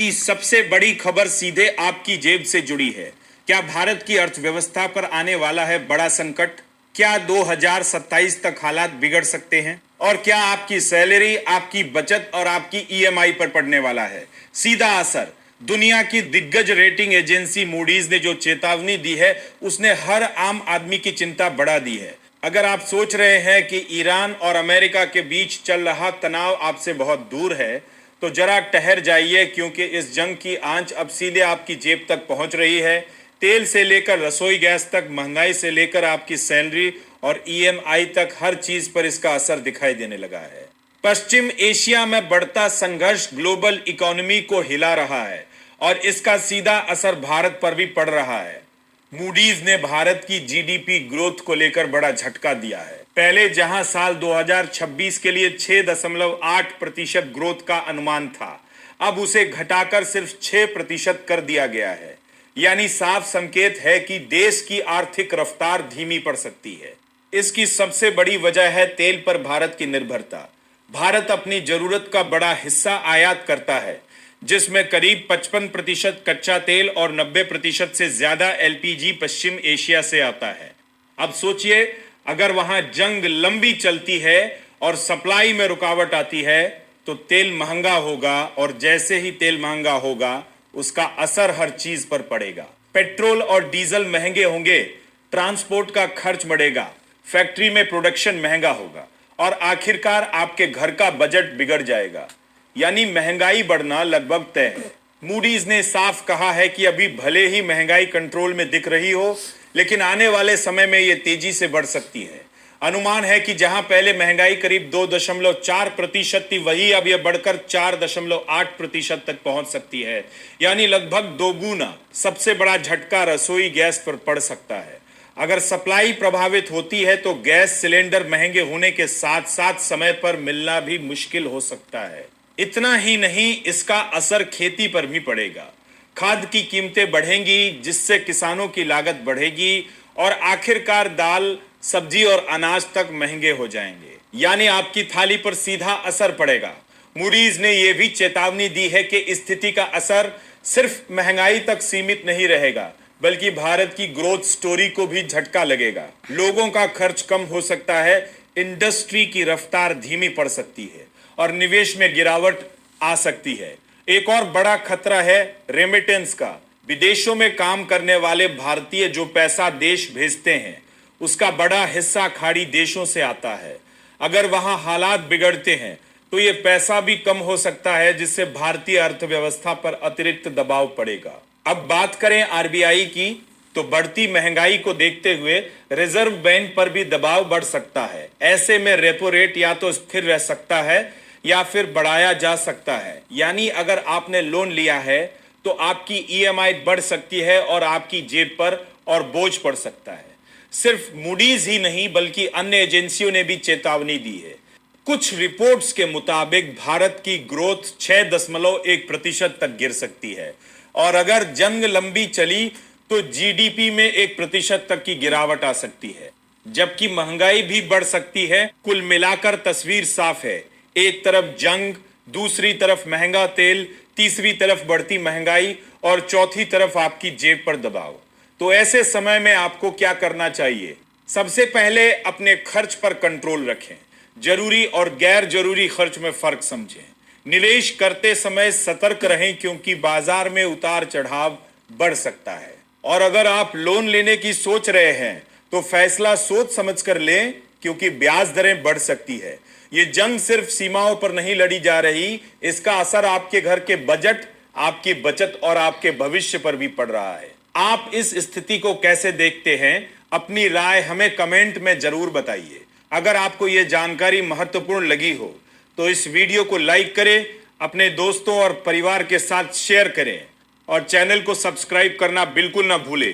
की सबसे बड़ी खबर सीधे आपकी जेब से जुड़ी है। क्या भारत की अर्थव्यवस्था पर आने वाला है बड़ा संकट? क्या 2027 तक हालात बिगड़ सकते हैं? और क्या आपकी सैलरी, आपकी बचत और आपकी ईएमआई पर पड़ने वाला है सीधा असर? दुनिया की दिग्गज रेटिंग एजेंसी मूडीज ने जो चेतावनी दी है, उसने हर आम आदमी की चिंता बढ़ा दी है। अगर आप सोच रहे हैं कि ईरान और अमेरिका के बीच चल रहा तनाव आपसे बहुत दूर है, तो जरा ठहर जाइए, क्योंकि इस जंग की आंच अब सीधे आपकी जेब तक पहुंच रही है। तेल से लेकर रसोई गैस तक, महंगाई से लेकर आपकी सैलरी और ईएमआई तक, हर चीज पर इसका असर दिखाई देने लगा है। पश्चिम एशिया में बढ़ता संघर्ष ग्लोबल इकोनॉमी को हिला रहा है और इसका सीधा असर भारत पर भी पड़ रहा है। मूडीज ने भारत की जीडीपी ग्रोथ को लेकर बड़ा झटका दिया है। पहले जहां साल 2026 के लिए 6.8% ग्रोथ का अनुमान था, अब उसे घटाकर सिर्फ 6% कर दिया गया है। यानी साफ संकेत है कि देश की आर्थिक रफ्तार धीमी पड़ सकती है। इसकी सबसे बड़ी वजह है तेल पर भारत की निर्भरता। भारत अपनी जरूरत का बड़ा हिस्सा आयात करता है, जिसमें करीब 55% कच्चा तेल और 90% से ज्यादा एलपीजी पश्चिम एशिया से आता है। अब सोचिए, अगर वहां जंग लंबी चलती है और सप्लाई में रुकावट आती है, तो तेल महंगा होगा, और जैसे ही तेल महंगा होगा, उसका असर हर चीज पर पड़ेगा। पेट्रोल और डीजल महंगे होंगे, ट्रांसपोर्ट का खर्च बढ़ेगा, फैक्ट्री में प्रोडक्शन महंगा होगा, और आखिरकार आपके घर का बजट बिगड़ जाएगा। यानी महंगाई बढ़ना लगभग तय है। मूडीज ने साफ कहा है कि अभी भले ही महंगाई कंट्रोल में दिख रही हो, लेकिन आने वाले समय में यह तेजी से बढ़ सकती है। अनुमान है कि जहां पहले महंगाई करीब 2.4% थी, वही अब यह बढ़कर 4.8% तक पहुंच सकती है। यानी लगभग दोगुना। सबसे बड़ा झटका रसोई गैस पर पड़ सकता है। अगर सप्लाई प्रभावित होती है, तो गैस सिलेंडर महंगे होने के साथ साथ समय पर मिलना भी मुश्किल हो सकता है। इतना ही नहीं, इसका असर खेती पर भी पड़ेगा। खाद की कीमतें बढ़ेंगी, जिससे किसानों की लागत बढ़ेगी, और आखिरकार दाल, सब्जी और अनाज तक महंगे हो जाएंगे। यानी आपकी थाली पर सीधा असर पड़ेगा। मूडीज ने यह भी चेतावनी दी है कि स्थिति का असर सिर्फ महंगाई तक सीमित नहीं रहेगा, बल्कि भारत की ग्रोथ स्टोरी को भी झटका लगेगा। लोगों का खर्च कम हो सकता है, इंडस्ट्री की रफ्तार धीमी पड़ सकती है, और निवेश में गिरावट आ सकती है। एक और बड़ा खतरा है रेमिटेंस का। विदेशों में काम करने वाले भारतीय जो पैसा देश भेजते हैं, उसका बड़ा हिस्सा खाड़ी देशों से आता है। अगर वहां हालात बिगड़ते हैं, तो ये पैसा भी कम हो सकता है, जिससे भारतीय अर्थव्यवस्था पर अतिरिक्त दबाव पड़ेगा। अब बात करें आरबीआई की, तो बढ़ती महंगाई को देखते हुए रिजर्व बैंक पर भी दबाव बढ़ सकता है। ऐसे में रेपो रेट या तो स्थिर रह सकता है या फिर बढ़ाया जा सकता है। यानी अगर आपने लोन लिया है, तो आपकी ईएमआई बढ़ सकती है और आपकी जेब पर और बोझ पड़ सकता है। सिर्फ मूडीज ही नहीं, बल्कि अन्य एजेंसियों ने भी चेतावनी दी है। कुछ रिपोर्ट्स के मुताबिक भारत की ग्रोथ 6.1% तक गिर सकती है, और अगर जंग लंबी चली तो जीडीपी में 1% तक की गिरावट आ सकती है। जबकि महंगाई भी बढ़ सकती है। कुल मिलाकर तस्वीर साफ है। एक तरफ जंग, दूसरी तरफ महंगा तेल, तीसरी तरफ बढ़ती महंगाई, और चौथी तरफ आपकी जेब पर दबाव। तो ऐसे समय में आपको क्या करना चाहिए? सबसे पहले अपने खर्च पर कंट्रोल रखें। जरूरी और गैर जरूरी खर्च में फर्क समझें। निवेश करते समय सतर्क रहें, क्योंकि बाजार में उतार चढ़ाव बढ़ सकता है। और अगर आप लोन लेने की सोच रहे हैं, तो फैसला सोच समझकर लें, क्योंकि ब्याज दरें बढ़ सकती है। ये जंग सिर्फ सीमाओं पर नहीं लड़ी जा रही, इसका असर आपके घर के बजट, आपकी बचत और आपके भविष्य पर भी पड़ रहा है। आप इस स्थिति को कैसे देखते हैं? अपनी राय हमें कमेंट में जरूर बताइए। अगर आपको यह जानकारी महत्वपूर्ण लगी हो, तो इस वीडियो को लाइक करें, अपने दोस्तों और परिवार के साथ शेयर करें, और चैनल को सब्सक्राइब करना बिल्कुल ना भूलें।